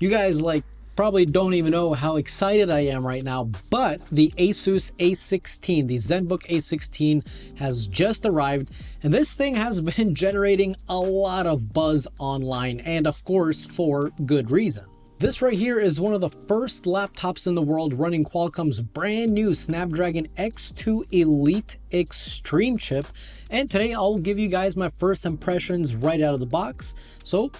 You guys like probably don't even know how excited I am right now, but the Asus A16, the Zenbook A16 has just arrived, and this thing has been generating a lot of buzz online, and of course for good reason. This right here is one of the first laptops in the world running Qualcomm's brand new Snapdragon X2 Elite Extreme chip, and today I'll give you guys my first impressions right out of the box, so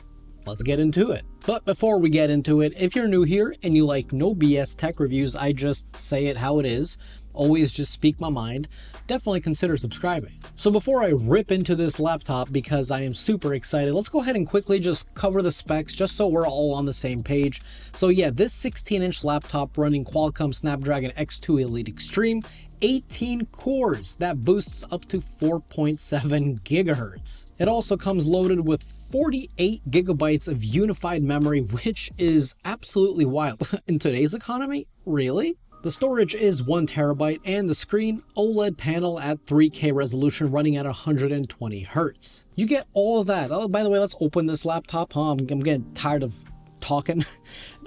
let's get into it. But before we get into it, if you're new here and you like no BS tech reviews, I just say it how it is, always just speak my mind, definitely consider subscribing. So before I rip into this laptop, because I am super excited, let's go ahead and quickly just cover the specs just so we're all on the same page. So yeah, this 16-inch laptop running Qualcomm Snapdragon X2 Elite Extreme, 18 cores, that boosts up to 4.7 gigahertz. It also comes loaded with 48 gigabytes of unified memory, which is absolutely wild. In today's economy, really? The storage is 1 terabyte and the screen OLED panel at 3K resolution running at 120 hertz. You get all of that. Oh, by the way, let's open this laptop. I'm getting tired of talking.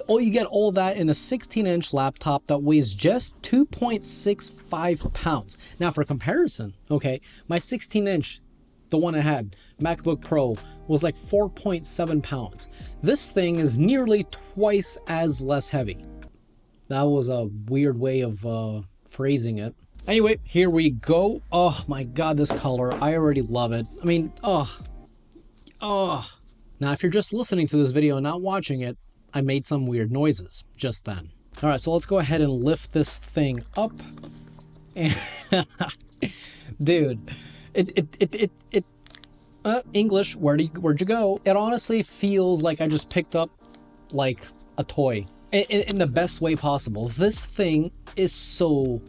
You get all of that in a 16-inch laptop that weighs just 2.65 pounds. Now for comparison, okay, my 16-inch, the one I had, MacBook Pro, was like 4.7 pounds. This thing is nearly twice as less heavy. That was a weird way of phrasing it. Anyway, here we go. Oh my god, this color, I already love it. I mean, oh. Now, if you're just listening to this video and not watching it, I made some weird noises just then. All right, so let's go ahead and lift this thing up. And dude, English, where'd you go? It honestly feels like I just picked up like a toy in the best way possible. This thing is so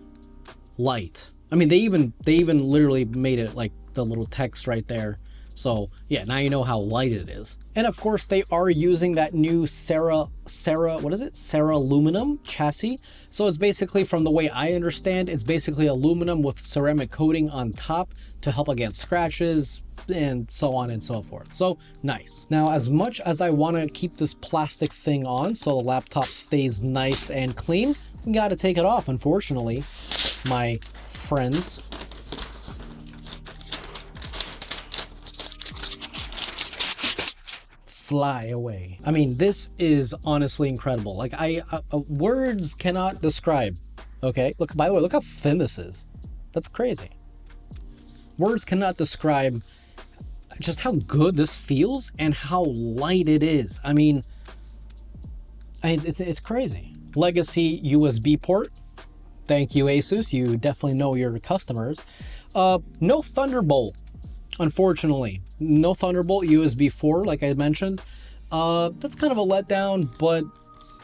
light. I mean, they even literally made it like the little text right there. So yeah, now you know how light it is. And of course they are using that new Sarah aluminum chassis. So it's basically, from the way I understand, it's basically aluminum with ceramic coating on top to help against scratches and so on and so forth. So nice. Now, as much as I want to keep this plastic thing on so the laptop stays nice and clean, we got to take it off, unfortunately, my friends. Fly away. I mean, this is honestly incredible. Like words cannot describe. Okay, look, by the way, look how thin this is. That's crazy. Words cannot describe just how good this feels and how light it is. I mean, it's crazy. Legacy USB port. Thank you, Asus. You definitely know your customers. No Thunderbolt. Unfortunately, no Thunderbolt, USB 4, like I mentioned. That's kind of a letdown, but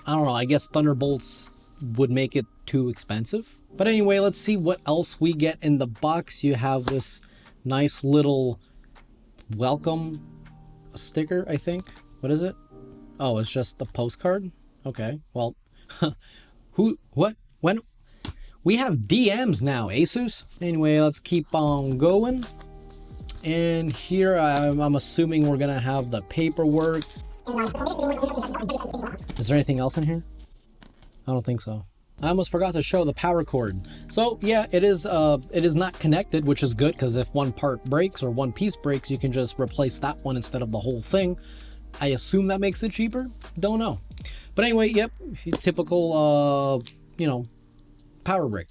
I don't know, I guess Thunderbolts would make it too expensive. But anyway, let's see what else we get in the box. You have this nice little welcome sticker, I think. What is it? Oh, it's just a postcard? Okay, well, when? We have DMs now, Asus. Anyway, let's keep on going. And here I'm assuming we're gonna have the paperwork. Is there anything else in here? I don't think so. I almost forgot to show the power cord. So yeah, it is not connected, which is good, because if one part breaks or one piece breaks, you can just replace that one instead of the whole thing. I assume that makes it cheaper. Don't know. But anyway, yep, typical you know, power brick.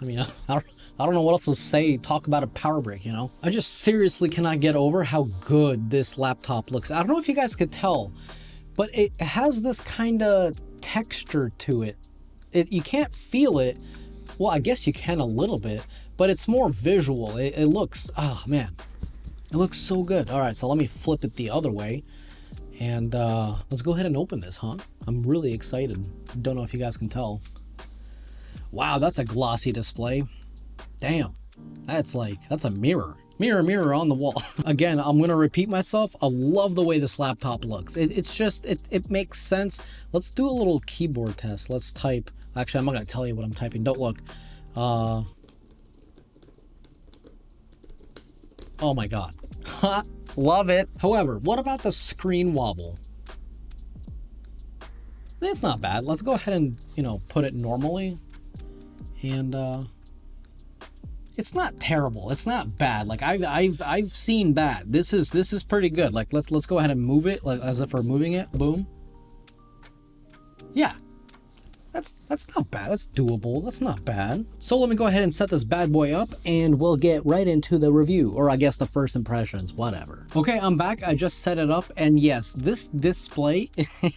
I mean, I don't know what else to say, talk about a power brick, you know? I just seriously cannot get over how good this laptop looks. I don't know if you guys could tell, but it has this kind of texture to it. You can't feel it. Well, I guess you can a little bit, but it's more visual. It looks, oh man, it looks so good. All right, so let me flip it the other way. And let's go ahead and open this, huh? I'm really excited. Don't know if you guys can tell. Wow, that's a glossy display. Damn, that's a mirror. Mirror on the wall. Again, I'm gonna repeat myself. I love the way this laptop looks. It makes sense. Let's do a little keyboard test. Let's type. Actually, I'm not gonna tell you what I'm typing. Don't look. Oh my god. Love it. However, what about the screen wobble? It's not bad. Let's go ahead and, you know, put it normally. And it's not terrible. It's not bad. Like I've seen bad. This is pretty good. Like let's go ahead and move it, like as if we're moving it. Boom. Yeah. That's not bad. That's doable. That's not bad. So let me go ahead and set this bad boy up and we'll get right into the review, or I guess the first impressions, whatever. Okay, I'm back. I just set it up and yes, this display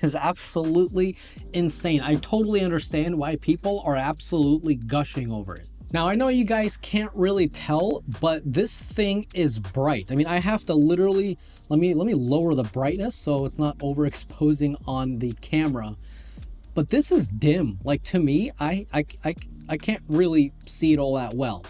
is absolutely insane. I totally understand why people are absolutely gushing over it. Now, I know you guys can't really tell, but this thing is bright. I mean, I have to literally, let me lower the brightness so it's not overexposing on the camera. But this is dim. Like to me, I can't really see it all that well.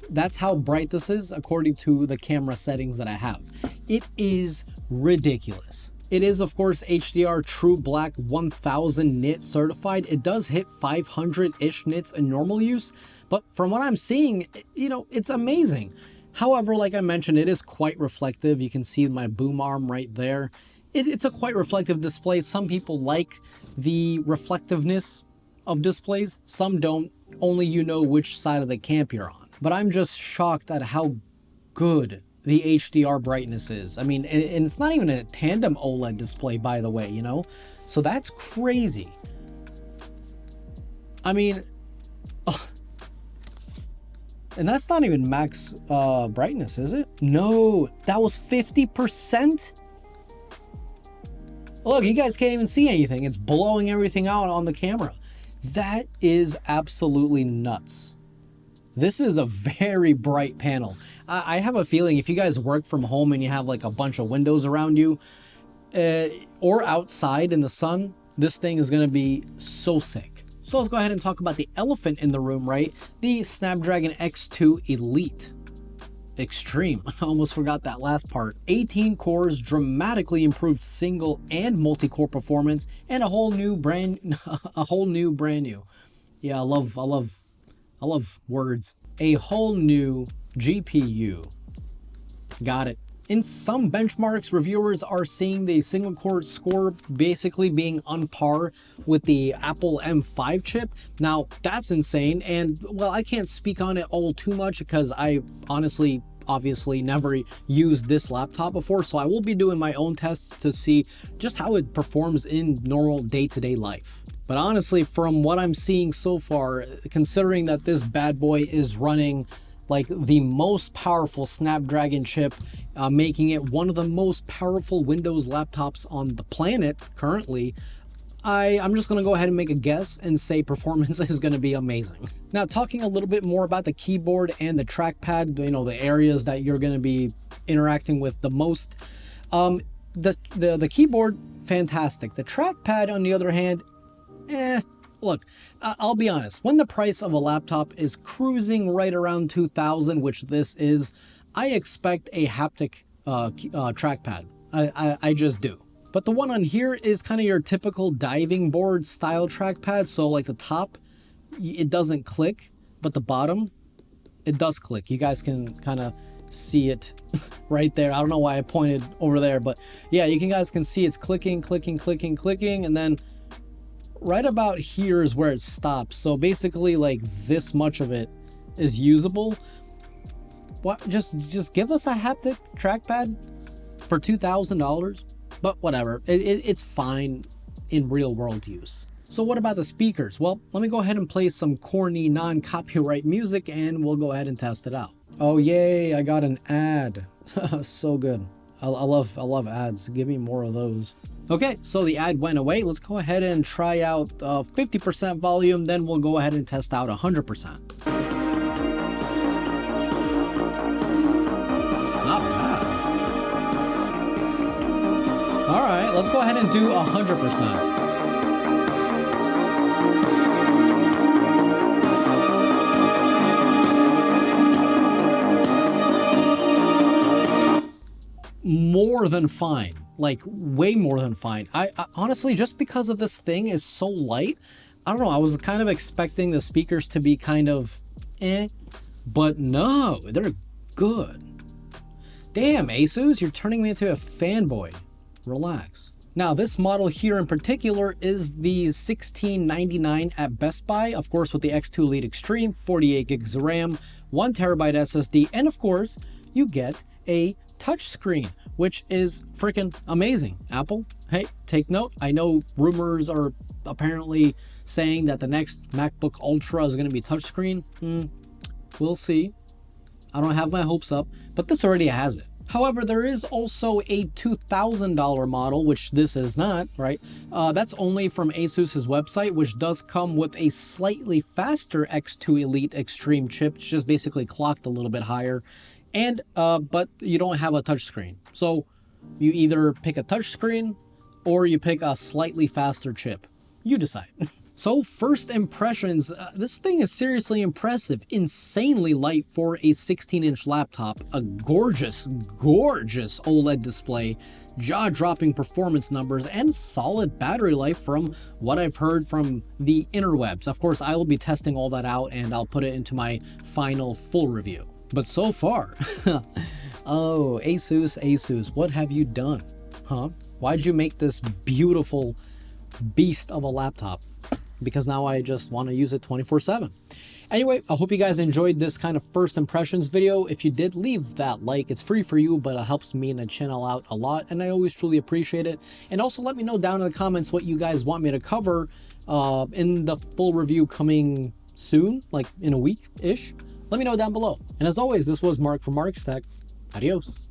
That's how bright this is according to the camera settings that I have. It is ridiculous. It is, of course, HDR True Black 1000 nit certified. It does hit 500-ish nits in normal use, but from what I'm seeing, you know, it's amazing. However, like I mentioned, it is quite reflective. You can see my boom arm right there. It's a quite reflective display. Some people like the reflectiveness of displays. Some don't. Only you know which side of the camp you're on. But I'm just shocked at how good the HDR brightness is. I mean, and it's not even a tandem OLED display, by the way, you know? So that's crazy. I mean, and that's not even max brightness, is it? No, that was 50%? Look, you guys can't even see anything. It's blowing everything out on the camera. That is absolutely nuts. This is a very bright panel. I have a feeling if you guys work from home and you have like a bunch of windows around you or outside in the sun, this thing is going to be so sick. So let's go ahead and talk about the elephant in the room, right? The Snapdragon X2 Elite Extreme. I almost forgot that last part. 18 cores, dramatically improved single and multi-core performance, and a whole new brand new. Yeah, I love words. A whole new GPU. Got it. In some benchmarks, reviewers are seeing the single core score basically being on par with the Apple M5 chip. Now, that's insane. And well, I can't speak on it all too much because I honestly, obviously never used this laptop before. So I will be doing my own tests to see just how it performs in normal day-to-day life. But honestly, from what I'm seeing so far, considering that this bad boy is running like the most powerful Snapdragon chip, making it one of the most powerful Windows laptops on the planet currently, I'm just going to go ahead and make a guess and say performance is going to be amazing. Now, talking a little bit more about the keyboard and the trackpad, you know, the areas that you're going to be interacting with the most. The keyboard, fantastic. The trackpad, on the other hand, look, I'll be honest, when the price of a laptop is cruising right around 2,000, which this is, I expect a haptic trackpad. I just do. But the one on here is kind of your typical diving board style trackpad. So like the top, it doesn't click, but the bottom, it does click. You guys can kind of see it right there. I don't know why I pointed over there, but yeah, you guys can see it's clicking, clicking, clicking, clicking, and then right about here is where it stops. So basically like this much of it is usable. What? Just give us a haptic trackpad for $2,000, but whatever. It's fine in real world use. So what about the speakers? Well, let me go ahead and play some corny non-copyright music and we'll go ahead and test it out. Oh yay, I got an ad. So good. I love ads. Give me more of those. Okay, so the ad went away. Let's go ahead and try out 50% volume, then we'll go ahead and test out 100%. Not bad. All right, let's go ahead and do 100%. More than fine. Like way more than fine. I honestly, just because of this thing is so light, I don't know, I was kind of expecting the speakers to be kind of but no, they're good. Damn, Asus, you're turning me into a fanboy. Relax. Now, this model here in particular is the $1699 at Best Buy, of course, with the X2 Elite Extreme, 48 gigs of RAM, 1 terabyte SSD, and of course, you get a touchscreen, which is freaking amazing. Apple, hey, take note. I know rumors are apparently saying that the next MacBook Ultra is going to be touchscreen. We'll see. I don't have my hopes up, but this already has it. However, there is also a $2,000 model, which this is not, right? That's only from Asus's website, which does come with a slightly faster X2 Elite Extreme chip, just basically clocked a little bit higher. And, but you don't have a touchscreen. So you either pick a touchscreen or you pick a slightly faster chip. You decide. So first impressions, this thing is seriously impressive, insanely light for a 16-inch laptop, a gorgeous, gorgeous OLED display, jaw-dropping performance numbers, and solid battery life from what I've heard from the interwebs. Of course, I will be testing all that out and I'll put it into my final full review. But so far, oh, Asus, what have you done? Huh? Why'd you make this beautiful beast of a laptop? Because now I just want to use it 24/7. Anyway, I hope you guys enjoyed this kind of first impressions video. If you did, leave that like. It's free for you, but it helps me and the channel out a lot, and I always truly appreciate it. And also let me know down in the comments what you guys want me to cover in the full review coming soon, like in a week-ish. Let me know down below. And as always, this was Mark from Mark's Tech. Adios.